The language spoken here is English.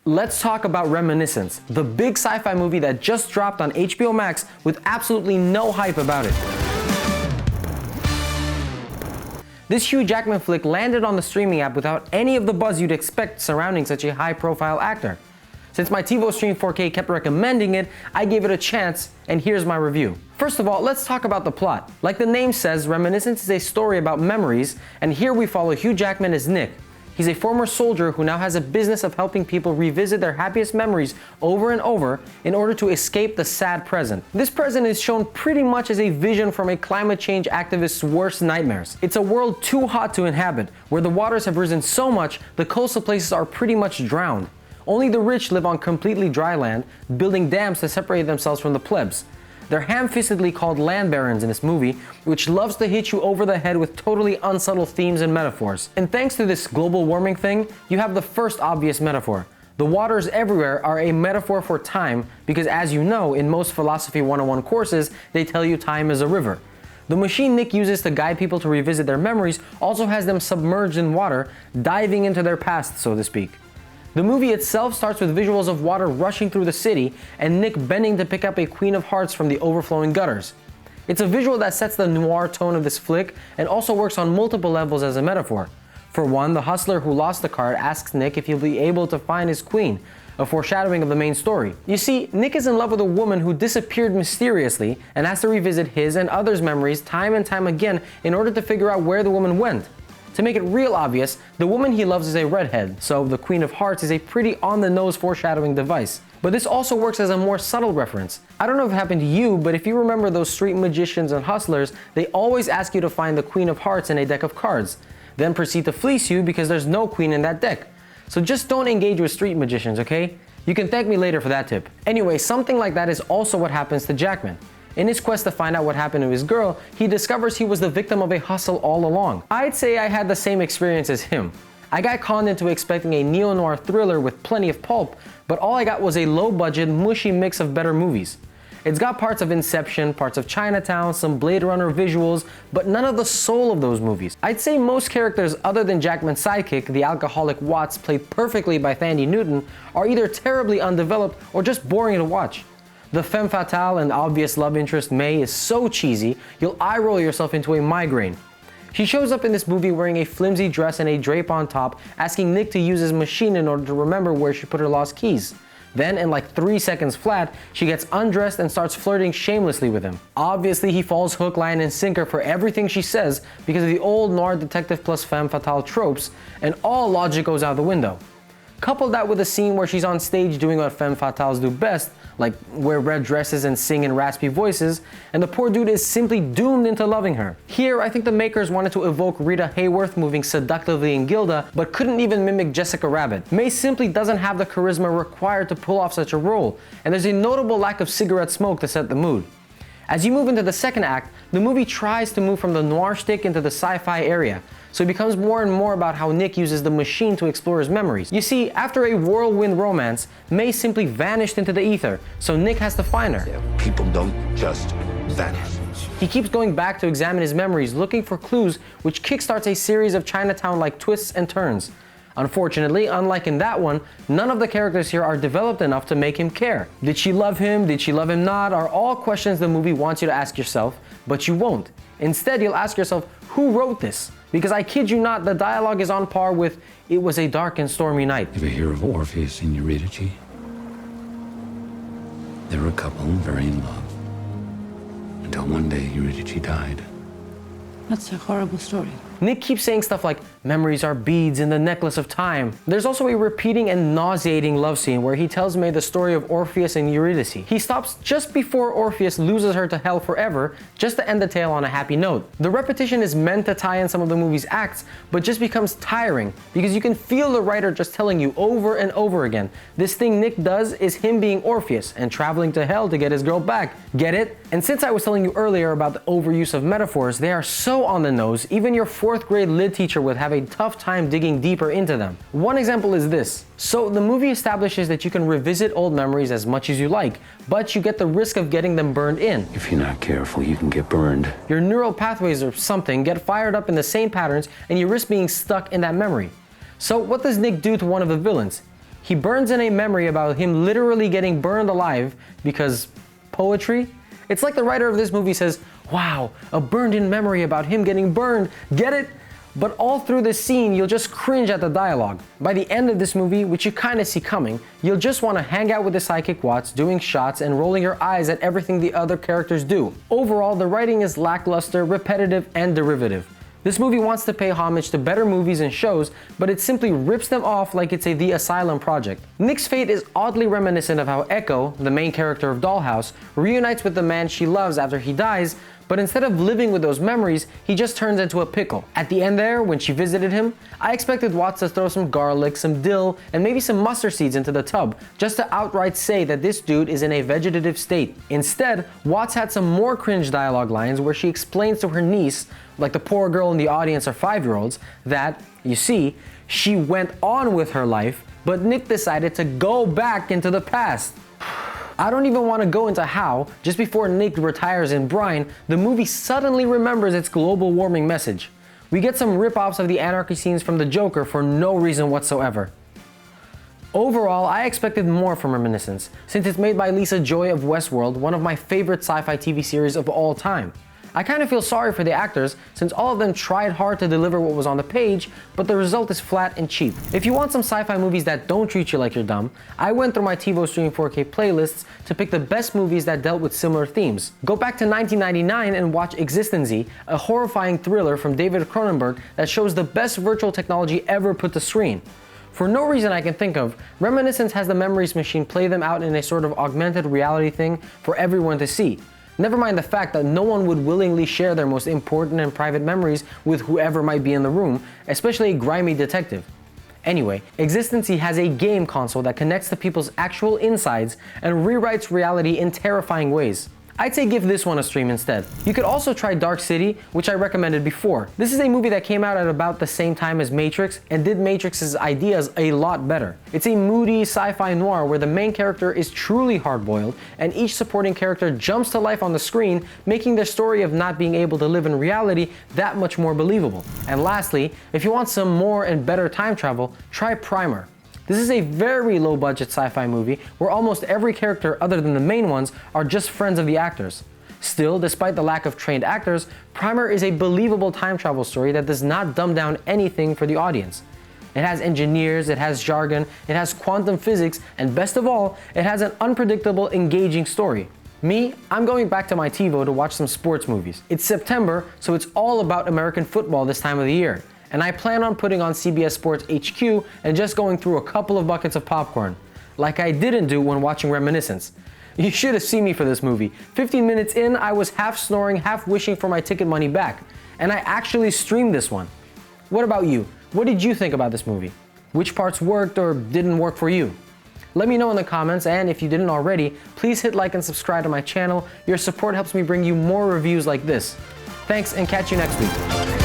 Let's talk about Reminiscence, the big sci-fi movie that just dropped on HBO Max with absolutely no hype about it. This Hugh Jackman flick landed on the streaming app without any of the buzz you'd expect surrounding such a high-profile actor. Since my TiVo Stream 4K kept recommending it, I gave it a chance, and here's my review. First of all, let's talk about the plot. Like the name says, Reminiscence is a story about memories, and here we follow Hugh Jackman as Nick. He's a former soldier who now has a business of helping people revisit their happiest memories over and over in order to escape the sad present. This present is shown pretty much as a vision from a climate change activist's worst nightmares. It's a world too hot to inhabit, where the waters have risen so much the coastal places are pretty much drowned. Only the rich live on completely dry land, building dams to separate themselves from the plebs. They're ham-fistedly called land barons in this movie, which loves to hit you over the head with totally unsubtle themes and metaphors. And thanks to this global warming thing, you have the first obvious metaphor. The waters everywhere are a metaphor for time, because as you know, in most Philosophy 101 courses, they tell you time is a river. The machine Nick uses to guide people to revisit their memories also has them submerged in water, diving into their past, so to speak. The movie itself starts with visuals of water rushing through the city and Nick bending to pick up a Queen of Hearts from the overflowing gutters. It's a visual that sets the noir tone of this flick and also works on multiple levels as a metaphor. For one, the hustler who lost the card asks Nick if he'll be able to find his queen, a foreshadowing of the main story. You see, Nick is in love with a woman who disappeared mysteriously and has to revisit his and others' memories time and time again in order to figure out where the woman went. To make it real obvious, the woman he loves is a redhead, so the Queen of Hearts is a pretty on-the-nose foreshadowing device. But this also works as a more subtle reference. I don't know if it happened to you, but if you remember those street magicians and hustlers, they always ask you to find the Queen of Hearts in a deck of cards, then proceed to fleece you because there's no queen in that deck. So just don't engage with street magicians, okay? You can thank me later for that tip. Anyway, something like that is also what happens to Jackman. In his quest to find out what happened to his girl, he discovers he was the victim of a hustle all along. I'd say I had the same experience as him. I got conned into expecting a neo-noir thriller with plenty of pulp, but all I got was a low-budget, mushy mix of better movies. It's got parts of Inception, parts of Chinatown, some Blade Runner visuals, but none of the soul of those movies. I'd say most characters other than Jackman's sidekick, the alcoholic Watts played perfectly by Thandie Newton, are either terribly undeveloped or just boring to watch. The femme fatale and obvious love interest May is so cheesy, you'll eye roll yourself into a migraine. She shows up in this movie wearing a flimsy dress and a drape on top, asking Nick to use his machine in order to remember where she put her lost keys. Then, in like 3 seconds flat, she gets undressed and starts flirting shamelessly with him. Obviously, he falls hook, line, and sinker for everything she says because of the old noir detective plus femme fatale tropes, and all logic goes out the window. Couple that with a scene where she's on stage doing what femme fatales do best, like wear red dresses and sing in raspy voices, and the poor dude is simply doomed into loving her. Here, I think the makers wanted to evoke Rita Hayworth moving seductively in Gilda, but couldn't even mimic Jessica Rabbit. May simply doesn't have the charisma required to pull off such a role, and there's a notable lack of cigarette smoke to set the mood. As you move into the second act, the movie tries to move from the noir shtick into the sci-fi area, so it becomes more and more about how Nick uses the machine to explore his memories. You see, after a whirlwind romance, May simply vanished into the ether, so Nick has to find her. People don't just vanish. He keeps going back to examine his memories, looking for clues, which kickstarts a series of Chinatown-like twists and turns. Unfortunately, unlike in that one, none of the characters here are developed enough to make him care. Did she love him? Did she love him not? Are all questions the movie wants you to ask yourself, but you won't. Instead, you'll ask yourself, who wrote this? Because I kid you not, the dialogue is on par with, "It was a dark and stormy night." Ever hear of Orpheus and Eurydice? They were a couple very in love. Until one day Eurydice died. That's a horrible story. Nick keeps saying stuff like, memories are beads in the necklace of time. There's also a repeating and nauseating love scene where he tells May the story of Orpheus and Eurydice. He stops just before Orpheus loses her to hell forever, just to end the tale on a happy note. The repetition is meant to tie in some of the movie's acts, but just becomes tiring, because you can feel the writer just telling you over and over again, this thing Nick does is him being Orpheus and traveling to hell to get his girl back. Get it? And since I was telling you earlier about the overuse of metaphors, they are so on the nose, even your 4th grade lit teacher would have a tough time digging deeper into them. One example is this. So the movie establishes that you can revisit old memories as much as you like, but you get the risk of getting them burned in. If you're not careful, you can get burned. Your neural pathways or something get fired up in the same patterns and you risk being stuck in that memory. So what does Nick do to one of the villains? He burns in a memory about him literally getting burned alive because poetry? It's like the writer of this movie says, wow, a burned in memory about him getting burned, get it? But all through this scene, you'll just cringe at the dialogue. By the end of this movie, which you kinda see coming, you'll just wanna hang out with the sidekick Watts, doing shots and rolling your eyes at everything the other characters do. Overall, the writing is lackluster, repetitive, and derivative. This movie wants to pay homage to better movies and shows, but it simply rips them off like it's a The Asylum project. Nick's fate is oddly reminiscent of how Echo, the main character of Dollhouse, reunites with the man she loves after he dies, but instead of living with those memories, he just turns into a pickle. At the end there, when she visited him, I expected Watts to throw some garlic, some dill, and maybe some mustard seeds into the tub, just to outright say that this dude is in a vegetative state. Instead, Watts had some more cringe dialogue lines where she explains to her niece, like the poor girl in the audience are 5-year-olds, that, you see, she went on with her life, but Nick decided to go back into the past. I don't even want to go into how, just before Nick retires in Brine, the movie suddenly remembers its global warming message. We get some rip-offs of the anarchy scenes from the Joker for no reason whatsoever. Overall, I expected more from Reminiscence, since it's made by Lisa Joy of Westworld, one of my favorite sci-fi TV series of all time. I kind of feel sorry for the actors, since all of them tried hard to deliver what was on the page, but the result is flat and cheap. If you want some sci-fi movies that don't treat you like you're dumb, I went through my TiVo Stream 4K playlists to pick the best movies that dealt with similar themes. Go back to 1999 and watch Existency, a horrifying thriller from David Cronenberg that shows the best virtual technology ever put to screen. For no reason I can think of, Reminiscence has the Memories Machine play them out in a sort of augmented reality thing for everyone to see. Never mind the fact that no one would willingly share their most important and private memories with whoever might be in the room, especially a grimy detective. Anyway, Existency has a game console that connects to people's actual insides and rewrites reality in terrifying ways. I'd say give this one a stream instead. You could also try Dark City, which I recommended before. This is a movie that came out at about the same time as Matrix and did Matrix's ideas a lot better. It's a moody sci-fi noir where the main character is truly hard-boiled and each supporting character jumps to life on the screen, making their story of not being able to live in reality that much more believable. And lastly, if you want some more and better time travel, try Primer. This is a very low-budget sci-fi movie where almost every character other than the main ones are just friends of the actors. Still, despite the lack of trained actors, Primer is a believable time travel story that does not dumb down anything for the audience. It has engineers, it has jargon, it has quantum physics, and best of all, it has an unpredictable, engaging story. Me, I'm going back to my TiVo to watch some sports movies. It's September, so it's all about American football this time of the year. And I plan on putting on CBS Sports HQ and just going through a couple of buckets of popcorn, like I didn't do when watching Reminiscence. You should have seen me for this movie. 15 minutes in, I was half snoring, half wishing for my ticket money back. And I actually streamed this one. What about you? What did you think about this movie? Which parts worked or didn't work for you? Let me know in the comments, and if you didn't already, please hit like and subscribe to my channel. Your support helps me bring you more reviews like this. Thanks, and catch you next week.